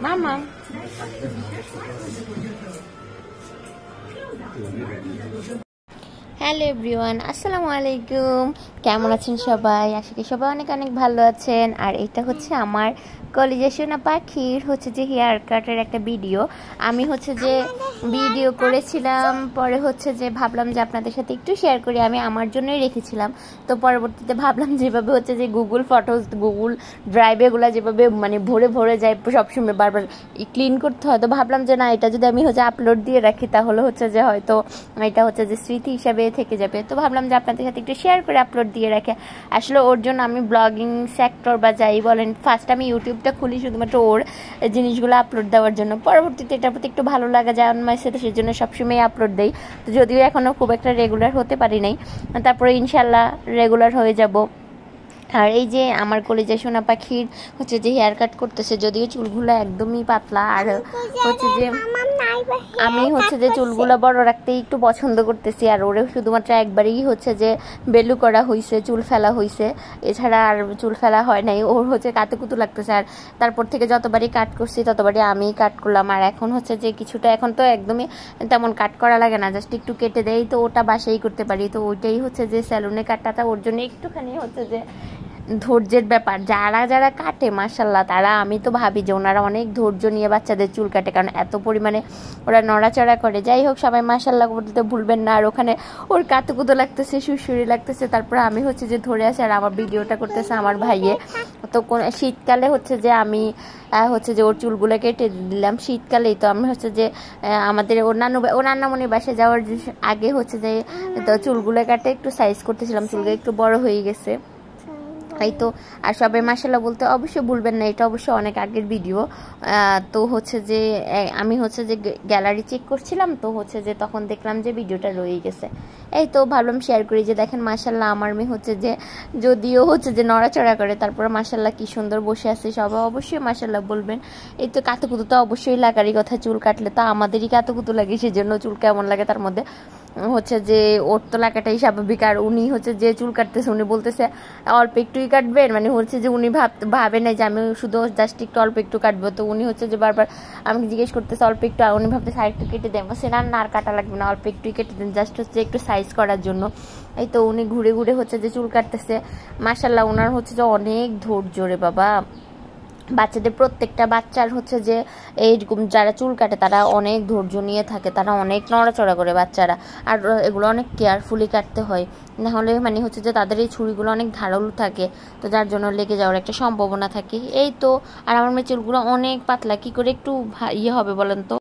মামা hello everyone, আসসালামু আলাইকুম। কেমন আছেন সবাই? আশা করি সবাই অনেক অনেক ভালো আছেন। আর এটা হচ্ছে আমার কলিজা সোনা পাখির হচ্ছে যে হেয়ার কাটের একটা ভিডিও। আমি হচ্ছে যে ভিডিও করেছিলাম, পরে হচ্ছে যে ভাবলাম যে আপনাদের সাথে একটু শেয়ার করি। আমি আমার জন্যই রেখেছিলাম, তো পরবর্তীতে ভাবলাম যেভাবে হচ্ছে যে গুগল ফটোস, গুগল ড্রাইভে এগুলো যেভাবে মানে ভরে ভরে যায়, সবসময় বারবার ক্লিন করতে হয়, তো ভাবলাম যে না, এটা যদি আমি হচ্ছে আপলোড দিয়ে রাখি তাহলে হচ্ছে যে হয়তো এটা হচ্ছে যে স্মৃতি হিসাবে থেকে যাবে। তো ভাবলাম যে আপনাদের সাথে একটু শেয়ার করে আপলোড দিয়ে রাখে। আসলে ওর জন্য আমি ব্লগিং সেক্টর বা যাই বলেন, ফার্স্ট আমি ইউটিউবটা খুলি শুধুমাত্র ওর জিনিসগুলো আপলোড দেওয়ার জন্য। পরবর্তীতে এটার প্রতি একটু ভালো লাগা যায় আমার সাথে, সেই জন্য সবসময় আপলোড দেই। তো যদিও এখনও খুব একটা রেগুলার হতে পারি নাই, তারপরে ইনশাল্লাহ রেগুলার হয়ে যাব। আর এই যে আমার কলিজা সোনা পাখির হচ্ছে যে হেয়ার কাট করতেছে, যদিও চুলগুলো একদমই পাতলা। আর হচ্ছে যে আমি হচ্ছে যে চুলগুলো বড় রাখতেই একটু পছন্দ করতেছি। আর ওরে শুধুমাত্র একবারই হচ্ছে যে বেলু করা হয়েছে, চুল ফেলা হয়েছে, এছাড়া আর চুল ফেলা হয় নাই। ওর হচ্ছে কাতুকুতু লাগতেছে। আর তারপর থেকে যতবারই কাট করছি ততবারই আমি কাট করলাম। আর এখন হচ্ছে যে কিছুটা, এখন তো একদমই তেমন কাট করা লাগে না, জাস্ট একটু কেটে দেয়, তো ওটা বাসাই করতে পারি। তো ওইটাই হচ্ছে যে স্যালুনে কাটাটা ওর জন্য একটুখানি হচ্ছে যে ধৈর্যের ব্যাপার। যারা যারা কাটে মাশাল্লাহ, তারা, আমি তো ভাবি যে ওনারা অনেক ধৈর্য নিয়ে বাচ্চাদের চুল কাটে, কারণ এত পরিমাণে ওরা নড়াচড়া করে। যাই হোক, সবাই মাশাল্লাহ করতে ভুলবেন না। আর ওখানে ওর কাতুকুতো লাগতেছে, সুরসুরি লাগতেছে, তারপরে আমি হচ্ছে যে ধরে আসি। আর আমার ভিডিওটা করতেছে আমার ভাইয়ে। তো শীতকালে হচ্ছে যে আমি হচ্ছে যে ওর চুলগুলো কেটে দিলাম শীতকালেই। তো আমি হচ্ছে যে আমাদের ওর নান্নামণির বাসায় যাওয়ার আগে হচ্ছে যে তো চুলগুলো কাটে একটু সাইজ করতেছিলাম, চুলগুলো একটু বড় হয়ে গেছে এই তো। আর সবাই মাশাল্লাহ বলতে অবশ্যই ভুলবেন না, এটা অবশ্যই অনেক আগের ভিডিও। তো হচ্ছে যে আমি হচ্ছে যে গ্যালারি চেক করছিলাম, তো হচ্ছে যে তখন দেখলাম যে ভিডিওটা রয়ে গেছে। এই তো ভাবলাম শেয়ার করি যে দেখেন মাশাল্লাহ আমার মেয়ে হচ্ছে যে যদিও হচ্ছে যে নড়াচড়া করে, তারপরে মাশাল্লাহ কি সুন্দর বসে আছে। সবাই অবশ্যই মাশাল্লাহ বলবেন। এই তো কাতুকুতু তো অবশ্যই লাগারই কথা, চুল কাটলে তো আমাদেরই কাতুকুতু লাগে, সেজন্য চুল কেমন লাগে তার মধ্যে হচ্ছে যে ওর তো লাগাটাই স্বাভাবিক। আর উনি হচ্ছে যে চুল কাটতেছে, উনি বলতেছে অল্প একটুই কাটবেন, মানে হচ্ছে যে উনি ভাবে না যে আমি শুধু জাস্ট একটু অল্প একটু কাটবো। তো উনি হচ্ছে যে বারবার আমাকে জিজ্ঞেস করতেছে অল্প একটু, আর উনি ভাবতেছে আর একটু কেটে দেন, বলছে না না আর কাটা লাগবে না, অল্প একটুই কেটে দেন, জাস্ট হচ্ছে একটু সাইজ করার জন্য। এই তো উনি ঘুরে ঘুরে হচ্ছে যে চুল কাটতেছে। মাশাল্লাহ ওনার হচ্ছে যে অনেক ধৈর্য রে বাবা। বাচ্চাদের প্রত্যেকটা বাচ্চার হচ্ছে যে এইরকম যারা চুল কাটে তারা অনেক ধৈর্য নিয়ে থাকে, তারা অনেক নড়াচড়া করে বাচ্চারা। আর এগুলো অনেক কেয়ারফুলি কাটতে হয়, নাহলে মানে হচ্ছে যে তাদের এই ছুরিগুলো অনেক ধারালো থাকে, তো যার জন্য লেগে যাওয়ার একটা সম্ভাবনা থাকে। এই তো। আর আমার মেয়ে চুলগুলো অনেক পাতলা, কি করে একটু ইয়ে হবে বলেন তো?